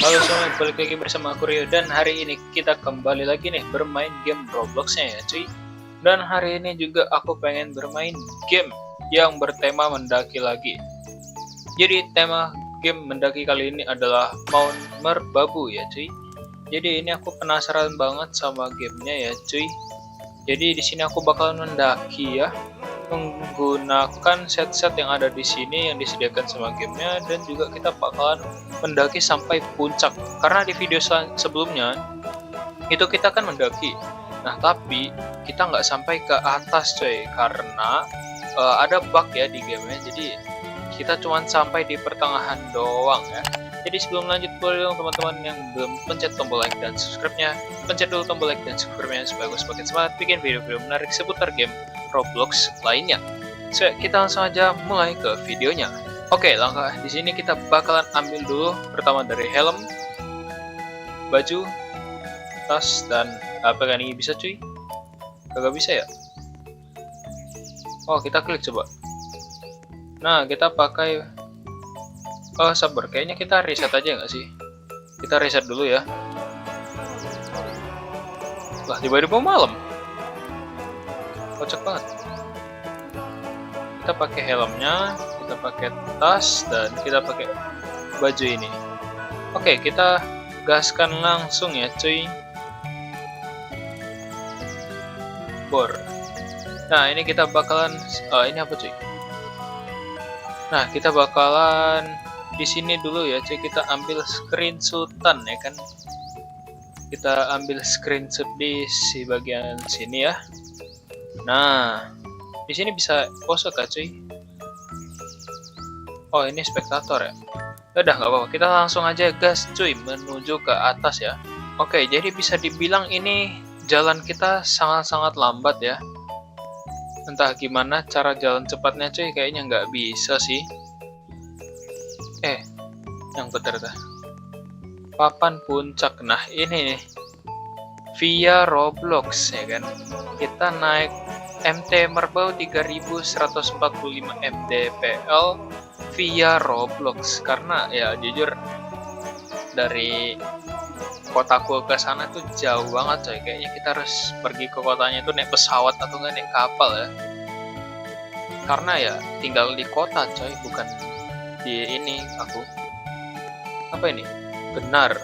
Halo semuanya, balik lagi bersama aku Rio dan hari ini kita kembali lagi nih bermain game Robloxnya ya cuy. Dan hari ini juga aku pengen bermain game yang bertema mendaki lagi. Jadi tema game mendaki kali ini adalah Mount Merbabu ya cuy. Jadi ini aku penasaran banget sama gamenya ya cuy. Jadi di sini aku bakalan mendaki ya, menggunakan set-set yang ada di sini yang disediakan sama gamenya, dan juga kita bakalan mendaki sampai puncak. Karena di video sebelumnya itu kita kan mendaki, nah tapi kita nggak sampai ke atas coy, karena ada bug ya di gamenya. Jadi kita cuma sampai di pertengahan doang ya. Jadi sebelum lanjut, boleh dong teman-teman yang belum pencet tombol like dan subscribe-nya, pencet dulu tombol like dan subscribe-nya supaya gue semakin semangat bikin video-video menarik seputar game Roblox lainnya. So, kita langsung aja mulai ke videonya. Oke, langkah di sini kita bakalan ambil dulu pertama dari helm, baju, tas, dan apa kan ini bisa cuy? Kagak bisa ya? Oh, kita klik coba. Nah, kita pakai sabar, kayaknya kita reset aja nggak sih? Kita reset dulu ya. Lah, tiba-tiba malam. Kocak banget. Kita pakai helmnya, kita pakai tas, dan kita pakai baju ini. Oke, kita gaskan langsung ya cuy. Bor. Nah, ini kita bakalan ini apa cuy? Nah, kita bakalan di sini dulu ya cuy, kita ambil screenshotan ya kan. Kita ambil screenshot di si bagian sini ya. Nah, di sini bisa pose kah cuy? Oh, ini spektator ya. Udah nggak apa-apa, kita langsung aja gas cuy menuju ke atas ya. Oke, jadi bisa dibilang ini jalan kita sangat-sangat lambat ya. Entah gimana cara jalan cepatnya cuy, kayaknya nggak bisa sih. Yang bener dah. Papan puncak. Nah, ini nih. Via Roblox ya kan. Kita naik MT Merbabu 3145 mdpl via Roblox, karena ya jujur dari kotaku ke sana tuh jauh banget coy. Kayaknya kita harus pergi ke kotanya itu naik pesawat atau nggak naik kapal ya. Karena ya tinggal di kota coy, bukan di ini aku. Apa ini? Benar.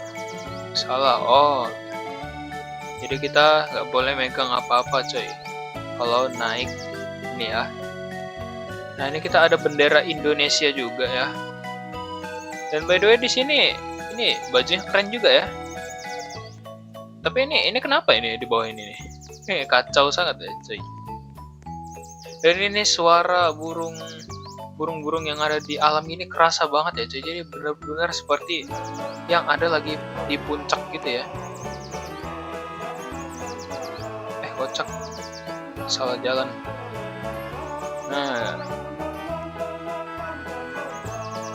Salah. Oh. Jadi kita nggak boleh megang apa-apa coy kalau naik ini ya. Nah, ini kita ada bendera Indonesia juga ya. Dan by the way di sini ini bajunya keren juga ya. Tapi ini kenapa ini di bawah ini nih? Ini kacau sangat ya coy. Dan ini suara burung-burung yang ada di alam ini kerasa banget ya cuy. Jadi benar-benar seperti yang ada lagi di puncak gitu ya. Kocak, salah jalan. Nah,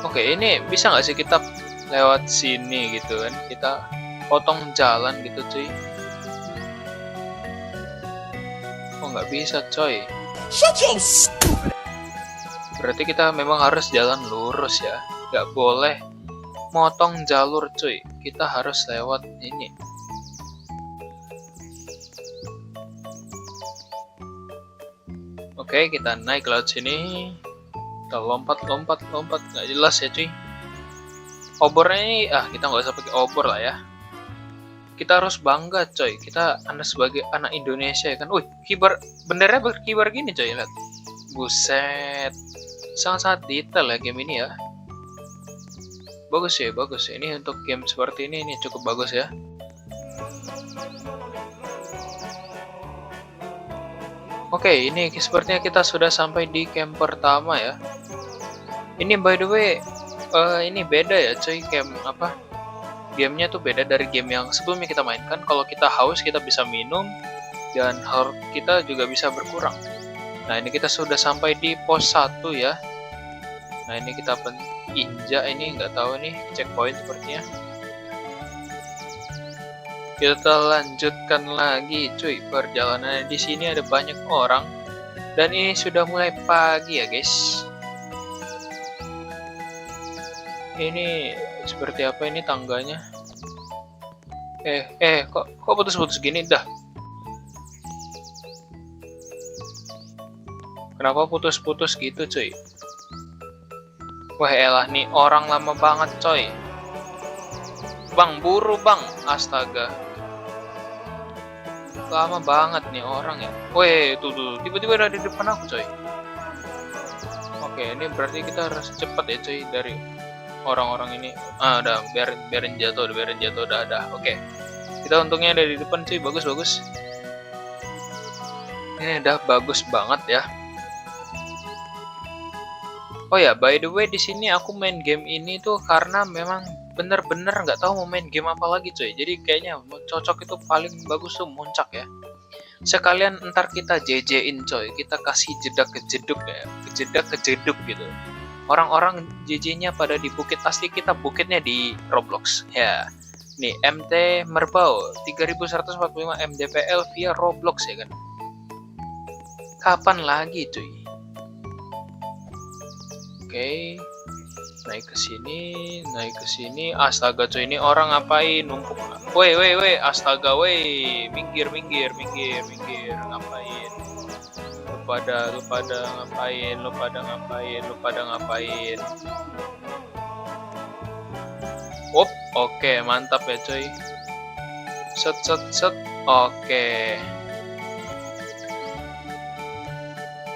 oke, ini bisa nggak sih kita lewat sini gitu kan? Kita potong jalan gitu cuy. Oh, nggak bisa coy. Berarti kita memang harus jalan lurus ya, nggak boleh motong jalur cuy. Kita harus lewat ini. Oke, kita naik laut sini. Kita lompat nggak jelas ya cuy. Obornya ini kita nggak usah pakai obor lah ya. Kita harus bangga coy, kita sebagai anak Indonesia ya kan. Kibar, benderanya berkibar gini coy, lihat. Buset, sangat-sangat detail ya game ini ya. Bagus ya. Ini untuk game seperti ini cukup bagus ya. Oke, ini sepertinya kita sudah sampai di camp pertama ya. Ini by the way, ini beda ya cuy, camp apa? Gamenya tuh beda dari game yang sebelumnya kita mainkan. Kalau kita haus kita bisa minum, dan health kita juga bisa berkurang. Nah, ini kita sudah sampai di pos 1 ya. Nah, ini kita injak ini, nggak tahu nih checkpoint sepertinya. Kita lanjutkan lagi cuy perjalanan. Di sini ada banyak orang dan ini sudah mulai pagi ya guys. Ini seperti apa ini tangganya? Kok putus-putus gini dah? Kenapa putus-putus gitu cuy? Wah elah nih orang lama banget coy. Bang buru bang, astaga. Lama banget nih orang ya. Weh tuh tiba-tiba ada di depan aku coy. Oke ini berarti kita harus cepat ya coy dari orang-orang ini. Udah biarin jatuh udah. Oke. Kita untungnya ada di depan cuy, bagus. Ini udah bagus banget ya. Oh ya, by the way di sini aku main game ini tuh karena memang bener-bener nggak tahu mau main game apa lagi coy. Jadi kayaknya cocok itu paling bagus tuh Muncak ya. Sekalian ntar kita JJ-in coy, kita kasih jedak kejeduk ya, kejedak gitu. Orang-orang JJ-nya pada di bukit, pasti kita bukitnya di Roblox ya. Nih MT Merbau 3145 MDPL via Roblox ya kan. Kapan lagi cuy? Oke, naik ke sini. Astaga cuy, ini orang ngapain numpuk? Woi, astaga, woi, minggir, ngapain? Lu pada ngapain? Oke, mantap ya cuy. Set. Oke.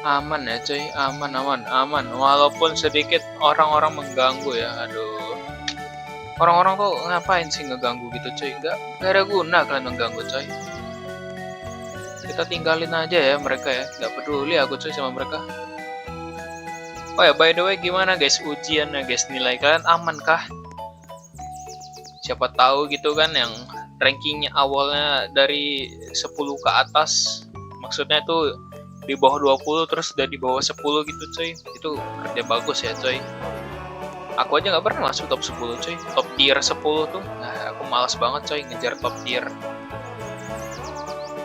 Aman ya cuy, aman. Walaupun sedikit orang-orang mengganggu ya, aduh. Orang-orang tuh ngapain sih ngeganggu gitu cuy? Gak ada guna kalian mengganggu coy. Kita tinggalin aja ya mereka ya, gak peduli aku cuy sama mereka. Oh ya by the way gimana guys ujiannya guys, nilai kalian aman kah? Siapa tahu gitu kan yang rankingnya awalnya dari 10 ke atas, maksudnya tuh di bawah 20 terus udah di bawah 10 gitu cuy, itu kerja bagus ya cuy. Aku aja nggak pernah masuk top 10 cuy, top tier 10 tuh. Nah aku malas banget coy ngejar top tier.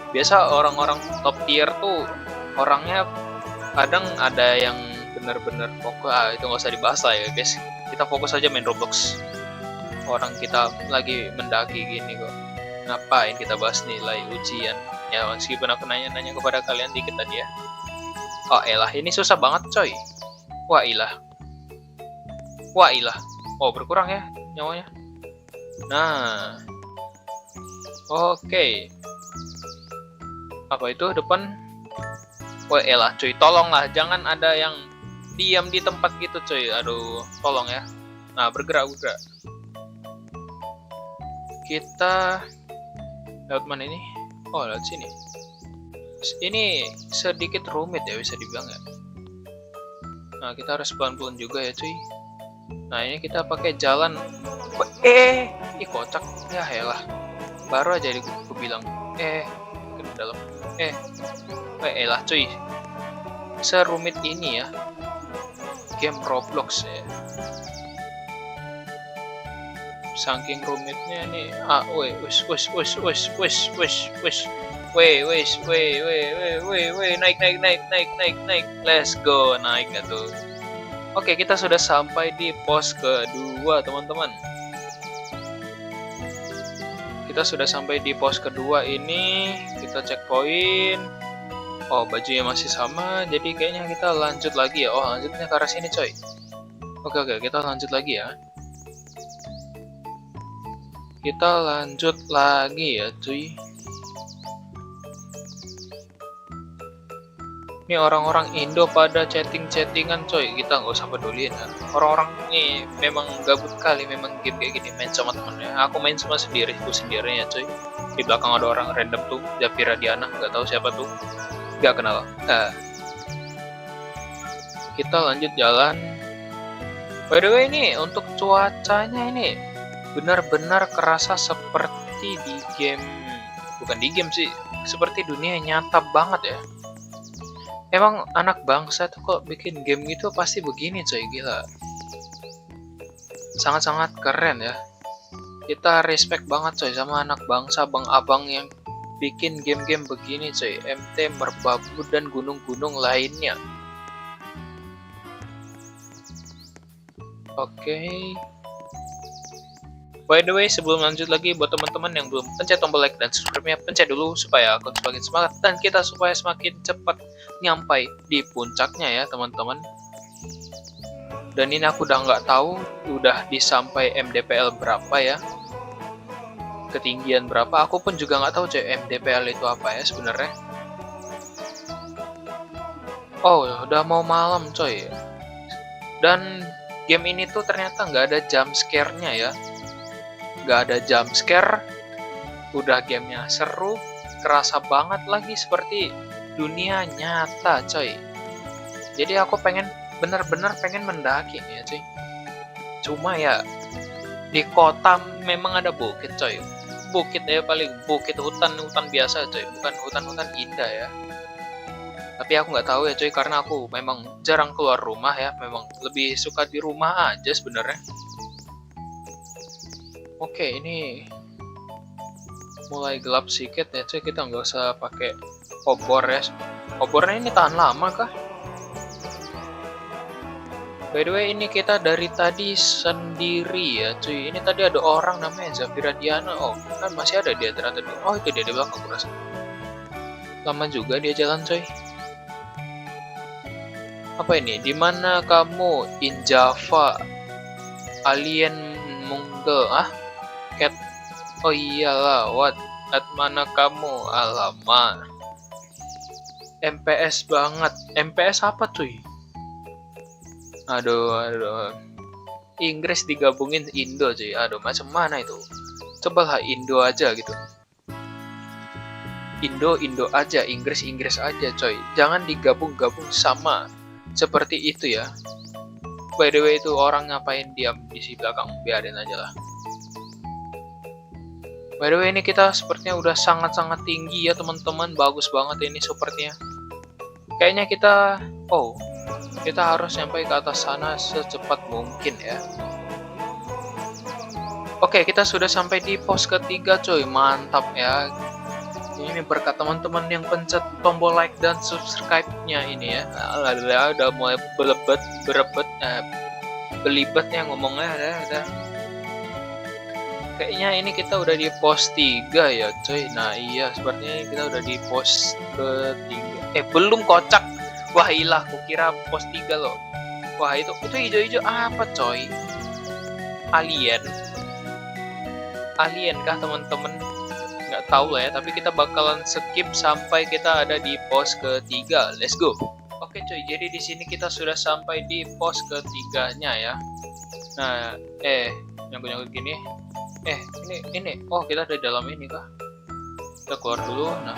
Biasa orang-orang top tier tuh orangnya kadang ada yang bener-bener fokus, itu nggak usah dibahas lah ya guys, kita fokus aja main Roblox. Orang kita lagi mendaki gini kok, ngapain kita bahas nilai ujian ya, meskipun aku nanya kepada kalian dikit tadi ya. Oh elah ini susah banget coy. Wah ilah. Oh berkurang ya nyawanya. Nah oke. Apa itu depan? Wah elah cuy, tolonglah jangan ada yang diam di tempat gitu cuy. Aduh tolong ya. Nah bergerak. Kita lewat mana ini? Oh lewat sini. Ini sedikit rumit ya bisa dibilang ya. Nah kita harus pelan-pelan juga ya cuy. Nah ini kita pakai jalan. Kocak ya elah. Baru aja aku bilang ke dalam. Elah cuy. Serumit ini ya game Roblox ya. Saking rumitnya nih. Naik. Let's go, naik tuh. Oke, kita sudah sampai di pos kedua, teman-teman. Kita sudah sampai di pos kedua ini. Kita checkpoint. Oh, bajunya masih sama, jadi kayaknya kita lanjut lagi ya. Oh, lanjutnya ke arah sini, coy. Oke, kita lanjut lagi ya. Kita lanjut lagi ya cuy. Ini orang-orang Indo pada chattingan coy, kita nggak usah peduliin ya. Orang-orang ini memang gabut kali, memang game kayak gini main sama temennya. Aku main sama sendiriku sendiri ya cuy. Di belakang ada orang random tuh, Japira Diana, nggak tahu siapa tuh, nggak kenal. Kita lanjut jalan. By the way ini untuk cuacanya ini benar-benar kerasa seperti di game, bukan di game sih, seperti dunia nyata banget ya. Emang anak bangsa tuh kok bikin game gitu pasti begini coy, gila. Sangat-sangat keren ya. Kita respect banget coy sama anak bangsa, abang-abang yang bikin game-game begini coy. MT, Merbabu, dan gunung-gunung lainnya. Oke. By the way, sebelum lanjut lagi, buat teman-teman yang belum pencet tombol like dan subscribe-nya, pencet dulu supaya akun semakin semangat dan kita supaya semakin cepat nyampai di puncaknya ya teman-teman. Dan ini aku udah nggak tahu udah disampai MDPL berapa ya, ketinggian berapa. Aku pun juga nggak tahu coy MDPL itu apa ya sebenarnya. Oh, udah mau malam coy. Dan game ini tuh ternyata nggak ada jump scare-nya ya. Nggak ada jump scare, udah gamenya seru, kerasa banget lagi seperti dunia nyata coy. Jadi aku bener-bener pengen mendaki nih ya coy. Cuma ya di kota memang ada bukit coy. Bukit ya, paling bukit hutan biasa coy, bukan hutan indah ya. Tapi aku nggak tahu ya coy, karena aku memang jarang keluar rumah ya, memang lebih suka di rumah aja sebenarnya. Oke, ini mulai gelap sedikit ya cuy, kita nggak usah pakai obor ya. Obornya ini tahan lama kah? By the way, ini kita dari tadi sendiri ya cuy. Ini tadi ada orang namanya Zafira Diana. Oh, kan masih ada dia ternyata. Oh, itu dia di belakang aku rasa. Lama juga dia jalan coy. Apa ini? Dimana kamu? In Java. Alien Munggel. Cat. Oh iyalah, at mana kamu? Alamak. MPS banget. MPS apa cuy? Aduh. Inggris digabungin Indo cuy. Aduh, macam mana itu? Cobalah Indo aja gitu. Indo aja, Inggris aja coy. Jangan digabung-gabung sama seperti itu ya. By the way, itu orang ngapain diam di si belakang? Biarin aja lah. By the way, ini kita sepertinya udah sangat-sangat tinggi ya teman-teman. Bagus banget ini sepertinya. Kayaknya kita harus sampai ke atas sana secepat mungkin ya. Oke, kita sudah sampai di pos ketiga coy. Mantap ya. Ini berkat teman-teman yang pencet tombol like dan subscribe-nya ini ya. Alhamdulillah udah mulai belibet ya ngomongnya ada. Kayaknya ini kita udah di pos 3 ya coy. Nah iya, sepertinya kita udah di pos ketiga. Belum kocak. Wah ilah, kukira pos 3 loh. Wah itu hijau-hijau apa coy? Alien kah teman-teman? Nggak tahu lah ya, tapi kita bakalan skip sampai kita ada di pos ketiga. Let's go. Oke coy, jadi di sini kita sudah sampai di pos ketiganya ya. Nah, nyangkut gini. Ini. Oh, kita ada di dalam ini kah? Kita keluar dulu. Nah,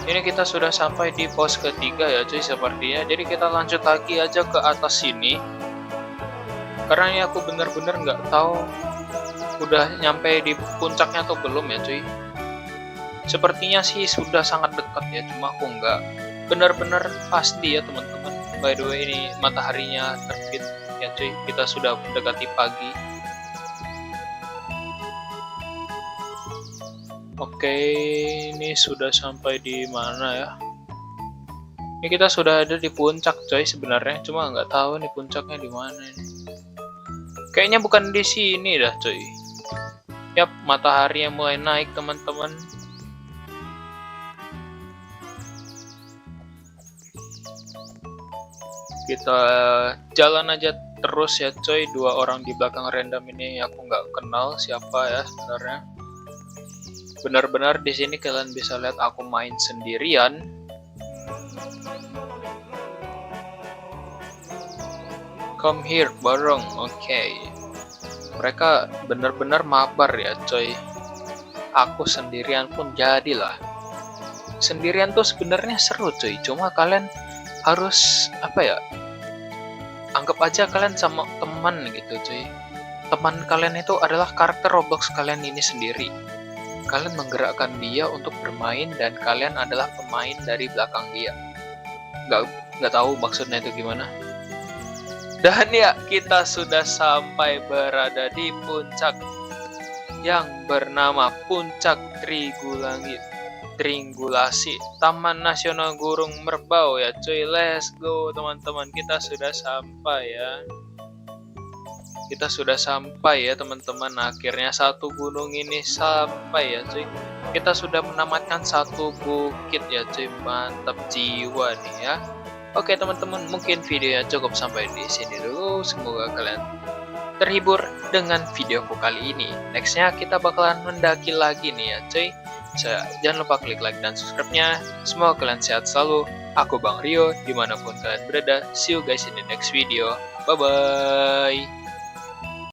ini kita sudah sampai di pos ketiga ya cuy sepertinya. Jadi kita lanjut lagi aja ke atas sini. Karena ini aku bener-bener nggak tahu udah nyampe di puncaknya atau belum ya cuy. Sepertinya sih sudah sangat dekat ya, cuma aku nggak bener-bener pasti ya teman-teman. By the way, ini mataharinya terbit ya cuy. Kita sudah mendekati pagi. Oke, ini sudah sampai di mana ya? Ini kita sudah ada di puncak coy sebenarnya, cuma nggak tahu nih puncaknya di mana ini. Kayaknya bukan di sini dah coy. Yap, matahari yang mulai naik teman-teman. Kita jalan aja terus ya coy. Dua orang di belakang random ini aku nggak kenal siapa ya sebenarnya. Benar-benar di sini kalian bisa lihat aku main sendirian. Come here bareng, oke. Mereka benar-benar mabar ya coy. Aku sendirian pun jadilah. Sendirian tuh sebenarnya seru coy. Cuma kalian harus anggap aja kalian sama teman gitu coy. Teman kalian itu adalah karakter Roblox kalian ini sendiri. Kalian menggerakkan dia untuk bermain dan kalian adalah pemain dari belakang dia. Nggak tahu maksudnya itu gimana. Dan ya, kita sudah sampai berada di puncak yang bernama Puncak Tringgulasi Taman Nasional Gunung Merbau ya cuy. Let's go teman-teman, kita sudah sampai ya. kita sudah sampai ya teman-teman. Akhirnya satu gunung ini sampai ya cuy. Kita sudah menamatkan satu bukit ya cuy. Mantap jiwa nih ya. Oke teman-teman, mungkin videonya cukup sampai di sini dulu. Semoga kalian terhibur dengan videoku kali ini. Nextnya kita bakalan mendaki lagi nih ya cuy. Jangan lupa klik like dan subscribe-nya. Semoga kalian sehat selalu. Aku Bang Rio, dimanapun kalian berada. See you guys in the next video. Bye-bye.